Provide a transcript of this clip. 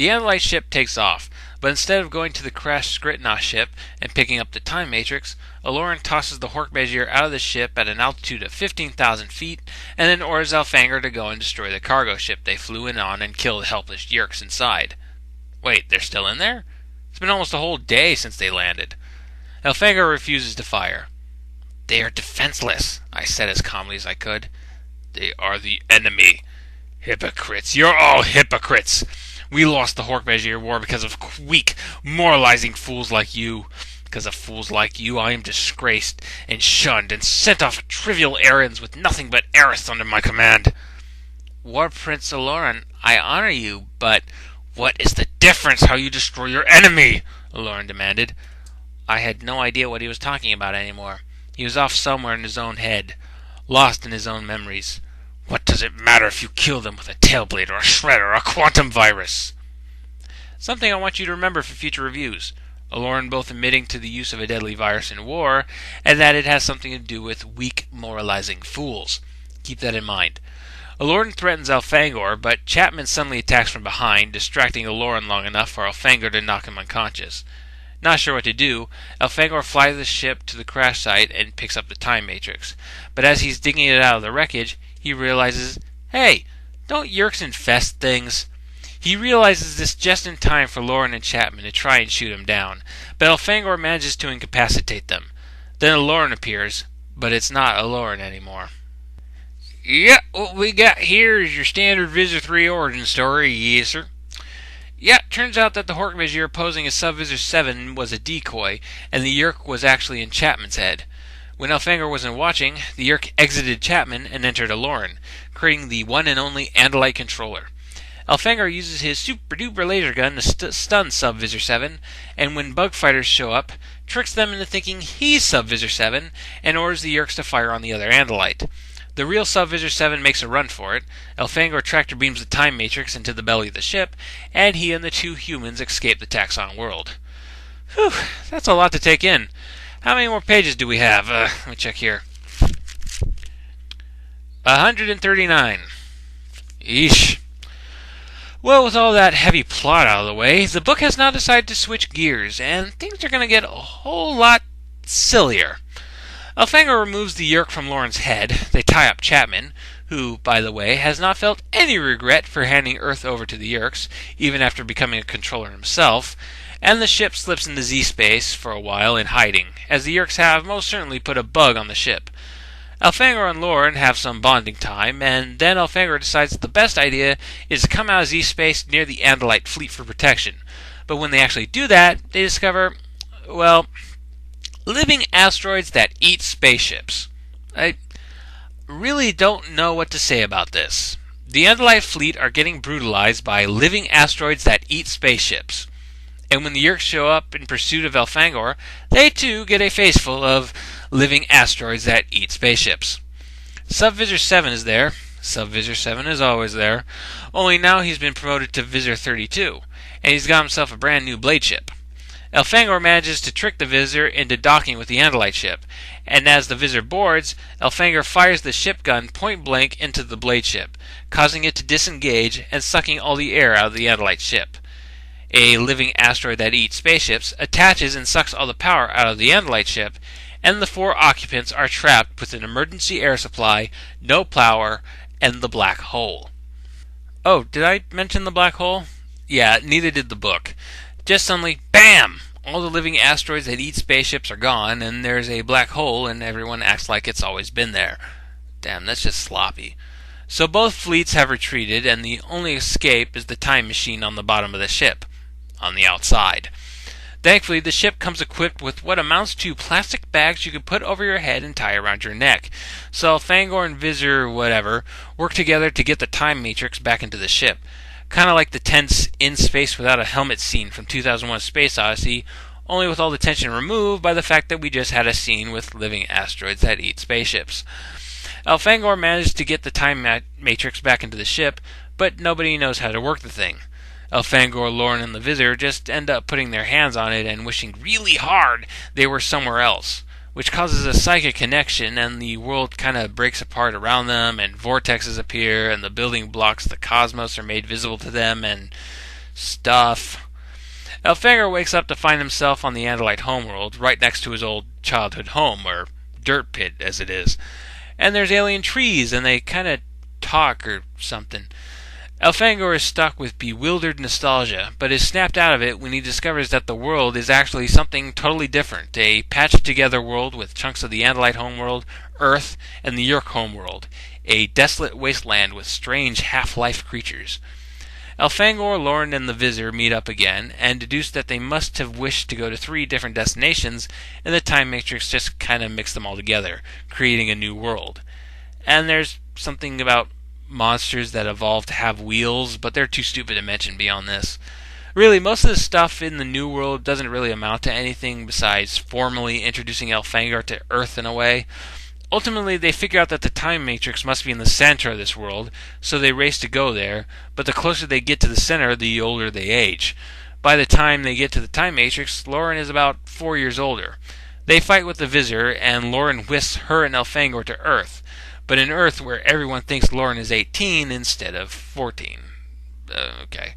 The Andalite ship takes off, but instead of going to the crashed Skritna ship and picking up the time matrix, Aloran tosses the Hork-Bajir out of the ship at an altitude of 15,000 feet, and then orders Elfangor to go and destroy the cargo ship they flew in on and kill the helpless Yeerks inside. Wait, they're still in there? It's been almost a whole day since they landed. Elfangor refuses to fire. "They are defenseless," I said as calmly as I could. "They are the enemy. Hypocrites. You're all hypocrites. We lost the Hork-Bajir war because of weak, moralizing fools like you. Because of fools like you, I am disgraced and shunned and sent off trivial errands with nothing but Eris under my command." "War Prince Aloran, I honor you, but what is the difference how you destroy your enemy?" Aloran demanded. I had no idea what he was talking about anymore. He was off somewhere in his own head, lost in his own memories. "What does it matter if you kill them with a tailblade or a shred or a quantum virus?" Something I want you to remember for future reviews. Aloran both admitting to the use of a deadly virus in war, and that it has something to do with weak, moralizing fools. Keep that in mind. Aloran threatens Elfangor, but Chapman suddenly attacks from behind, distracting Aloran long enough for Elfangor to knock him unconscious. Not sure what to do, Elfangor flies the ship to the crash site and picks up the time matrix. But as he's digging it out of the wreckage, he realizes, hey, don't Yeerks infest things? He realizes this just in time for Aloran and Chapman to try and shoot him down, but Elfangor manages to incapacitate them. Then Aloran appears, but it's not Aloran anymore. Yeah, what we got here is your standard Visor 3 origin story, yes sir. Yeah, it turns out that the Hork-Bajir posing as Sub-Visor 7 was a decoy, and the Yeerk was actually in Chapman's head. When Elfangor wasn't watching, the Yeerk exited Chapman and entered Aloran, creating the one and only Andalite controller. Elfangor uses his super-duper laser gun to stun Sub-Visor 7, and when bug fighters show up, tricks them into thinking he's Sub-Visor 7, and orders the Yeerks to fire on the other Andalite. The real Sub-Visor 7 makes a run for it. Elfangor tractor beams the time matrix into the belly of the ship, and he and the two humans escape the Taxxon world. Whew, that's a lot to take in. How many more pages do we have? Let me check here. 139. Eesh. Well, with all that heavy plot out of the way, the book has now decided to switch gears, and things are going to get a whole lot sillier. Elfangor removes the Yeerk from Aloran's head. They tie up Chapman, who, by the way, has not felt any regret for handing Earth over to the Yeerks, even after becoming a controller himself, and the ship slips into Z-space for a while in hiding, as the Yeerks have most certainly put a bug on the ship. Elfangor and Aloran have some bonding time, and then Elfangor decides that the best idea is to come out of Z-space near the Andalite fleet for protection. But when they actually do that, they discover, well, living asteroids that eat spaceships. I really don't know what to say about this. The Andalite fleet are getting brutalized by living asteroids that eat spaceships. And when the Yeerks show up in pursuit of Elfangor, they too get a faceful of living asteroids that eat spaceships. Sub-Visor 7 is there. Sub-Visor 7 is always there. Only now he's been promoted to Visor 32, and he's got himself a brand new blade ship. Elfangor manages to trick the Visor into docking with the Andalite ship, and as the Visor boards, Elfangor fires the ship gun point-blank into the blade ship, causing it to disengage and sucking all the air out of the Andalite ship. A living asteroid that eats spaceships attaches and sucks all the power out of the Andalite ship, and the four occupants are trapped with an emergency air supply, no power, and the black hole. Oh, did I mention the black hole? Yeah, neither did the book. Just suddenly, BAM! All the living asteroids that eat spaceships are gone, and there's a black hole, and everyone acts like it's always been there. Damn, that's just sloppy. So both fleets have retreated, and the only escape is the time machine on the bottom of the ship, on the outside. Thankfully, the ship comes equipped with what amounts to plastic bags you can put over your head and tie around your neck. So Elfangor and Visor whatever work together to get the time matrix back into the ship. Kind of like the tense in space without a helmet scene from 2001 Space Odyssey, only with all the tension removed by the fact that we just had a scene with living asteroids that eat spaceships. Elfangor managed to get the time matrix back into the ship, but nobody knows how to work the thing. Elfangor, Aloran, and the Visor just end up putting their hands on it and wishing really hard they were somewhere else, which causes a psychic connection, and the world kind of breaks apart around them, and vortexes appear, and the building blocks of the cosmos are made visible to them, and Stuff. Elfangor wakes up to find himself on the Andalite homeworld, right next to his old childhood home, or dirt pit as it is. And there's alien trees, and they kind of talk or something. Elfangor is stuck with bewildered nostalgia, but is snapped out of it when he discovers that the world is actually something totally different. A patched-together world with chunks of the Andalite homeworld, Earth, and the Yeerk homeworld. A desolate wasteland with strange half-life creatures. Elfangor, Lauren, and the Vizier meet up again, and deduce that they must have wished to go to 3 different destinations, and the Time Matrix just kind of mixed them all together, creating a new world. And there's something about monsters that evolve to have wheels, but they're too stupid to mention beyond this. Really, most of the stuff in the New World doesn't really amount to anything besides formally introducing Elfangor to Earth in a way. Ultimately, they figure out that the Time Matrix must be in the center of this world, so they race to go there, but the closer they get to the center, the older they age. By the time they get to the Time Matrix, Lauren is about 4 years older. They fight with the Vizier, and Lauren whisks her and Elfangor to Earth, but in Earth where everyone thinks Lauren is 18 instead of 14. Okay.